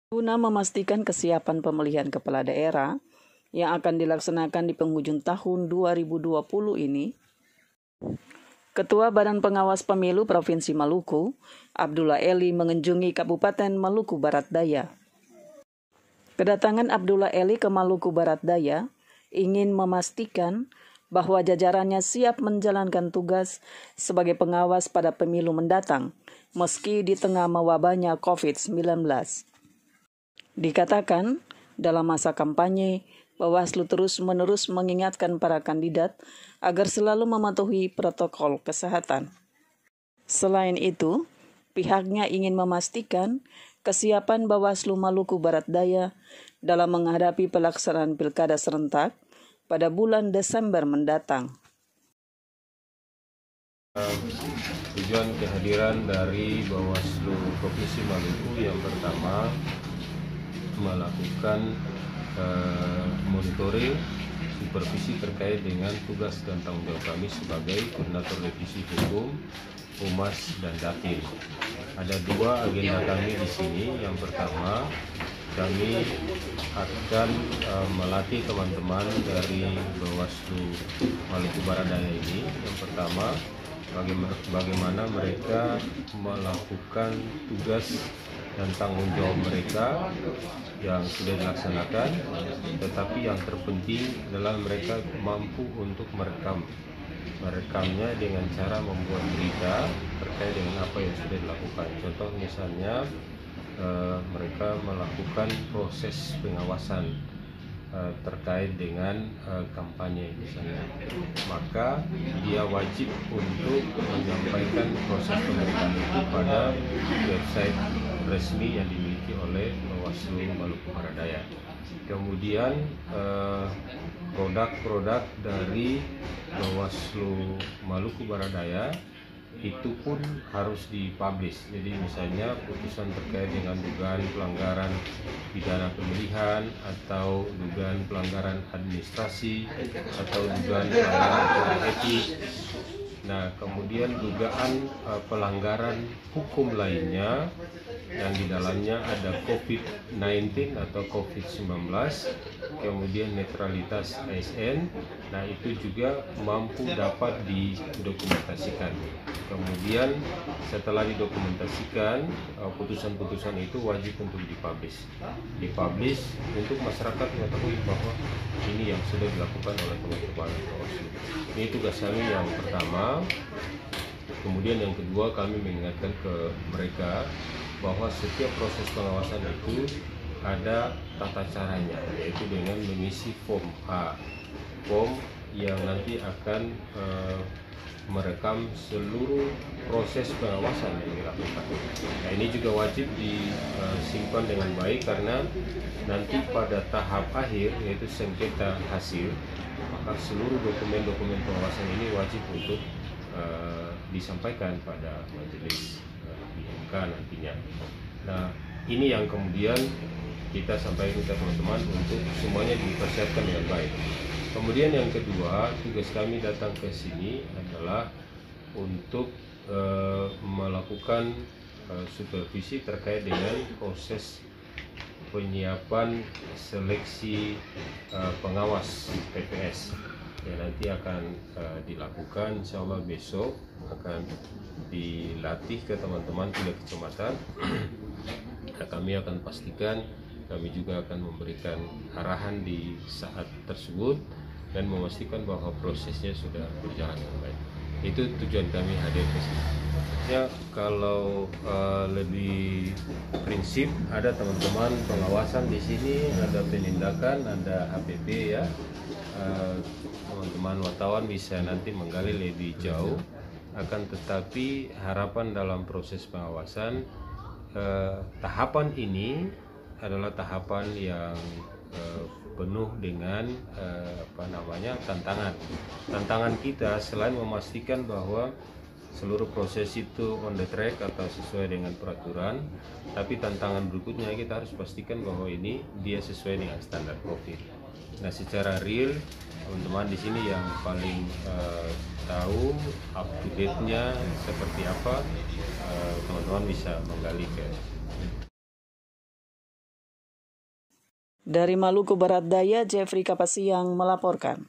Guna memastikan kesiapan pemilihan kepala daerah yang akan dilaksanakan di penghujung tahun 2020 ini, Ketua Badan Pengawas Pemilu Provinsi Maluku, Abdullah Eli mengunjungi Kabupaten Maluku Barat Daya. Kedatangan Abdullah Eli ke Maluku Barat Daya ingin memastikan bahwa jajarannya siap menjalankan tugas sebagai pengawas pada pemilu mendatang, meski di tengah mewabahnya COVID-19. Dikatakan, dalam masa kampanye, Bawaslu terus-menerus mengingatkan para kandidat agar selalu mematuhi protokol kesehatan. Selain itu, pihaknya ingin memastikan kesiapan Bawaslu Maluku Barat Daya dalam menghadapi pelaksanaan pilkada serentak pada bulan Desember mendatang. Tujuan kehadiran dari Bawaslu Provinsi Maluku yang pertama melakukan monitoring supervisi terkait dengan tugas dan tanggung jawab kami sebagai Koordinator Revisi Hukum, Humas, dan Dapil. Ada dua agenda kami di sini. Yang pertama, kami akan melatih teman-teman dari Bawaslu Maluku Barat Daya ini. Yang pertama, bagaimana mereka melakukan tugas dan tanggung jawab mereka yang sudah dilaksanakan, tetapi yang terpenting adalah mereka mampu untuk merekamnya dengan cara membuat berita terkait dengan apa yang sudah dilakukan. Contoh misalnya mereka melakukan proses pengawasan terkait dengan kampanye misalnya, maka dia wajib untuk menyampaikan proses pemeriksaan itu pada website resmi yang dimiliki oleh Bawaslu Maluku Barat Daya. Kemudian produk-produk dari Bawaslu Maluku Barat Daya itu pun harus dipublish. Jadi misalnya putusan terkait dengan dugaan pelanggaran pidana pemilihan atau dugaan pelanggaran administrasi atau dugaan pelanggaran etik. Nah, kemudian dugaan pelanggaran hukum lainnya yang di dalamnya ada COVID-19 atau COVID-19, kemudian netralitas ASN. Nah, itu juga mampu dapat didokumentasikan. Kemudian setelah didokumentasikan, putusan-putusan itu wajib untuk dipublish untuk masyarakat mengetahui bahwa ini yang sudah dilakukan oleh teman-teman Bawaslu. Ini tugas kami yang pertama. Kemudian yang kedua, kami mengingatkan ke mereka bahwa setiap proses pengawasan itu ada tata caranya, yaitu dengan mengisi form A, form yang nanti akan merekam seluruh proses pengawasan yang dilakukan. Nah, ini juga wajib disimpan dengan baik karena nanti pada tahap akhir, yaitu sengketa hasil, maka seluruh dokumen-dokumen pengawasan ini wajib untuk disampaikan pada majelis MK nantinya. Nah, ini yang kemudian kita sampaikan ke teman-teman untuk semuanya dipersiapkan dengan baik. Kemudian yang kedua, tugas kami datang ke sini adalah untuk melakukan supervisi terkait dengan proses penyiapan seleksi pengawas PPS yang nanti akan dilakukan. Insya Allah besok akan dilatih ke teman-teman 3 kecamatan. Nah, kami akan pastikan, kami juga akan memberikan arahan di saat tersebut dan memastikan bahwa prosesnya sudah berjalan dengan baik. Itu tujuan kami hadir ke sini. Ya, kalau lebih prinsip, ada teman-teman pengawasan di sini, ada penindakan, ada HPP ya. Teman-teman wartawan bisa nanti menggali lebih jauh. Akan tetapi harapan dalam proses pengawasan, tahapan ini adalah tahapan yang penuh dengan tantangan. Tantangan kita selain memastikan bahwa seluruh proses itu on the track atau sesuai dengan peraturan, tapi tantangan berikutnya kita harus pastikan bahwa ini dia sesuai dengan standar COVID. Nah, secara real teman-teman di sini yang paling tahu up to date-nya seperti apa, teman-teman bisa menggali ke Dari Maluku Barat Daya, Jeffrey Kapasiang melaporkan.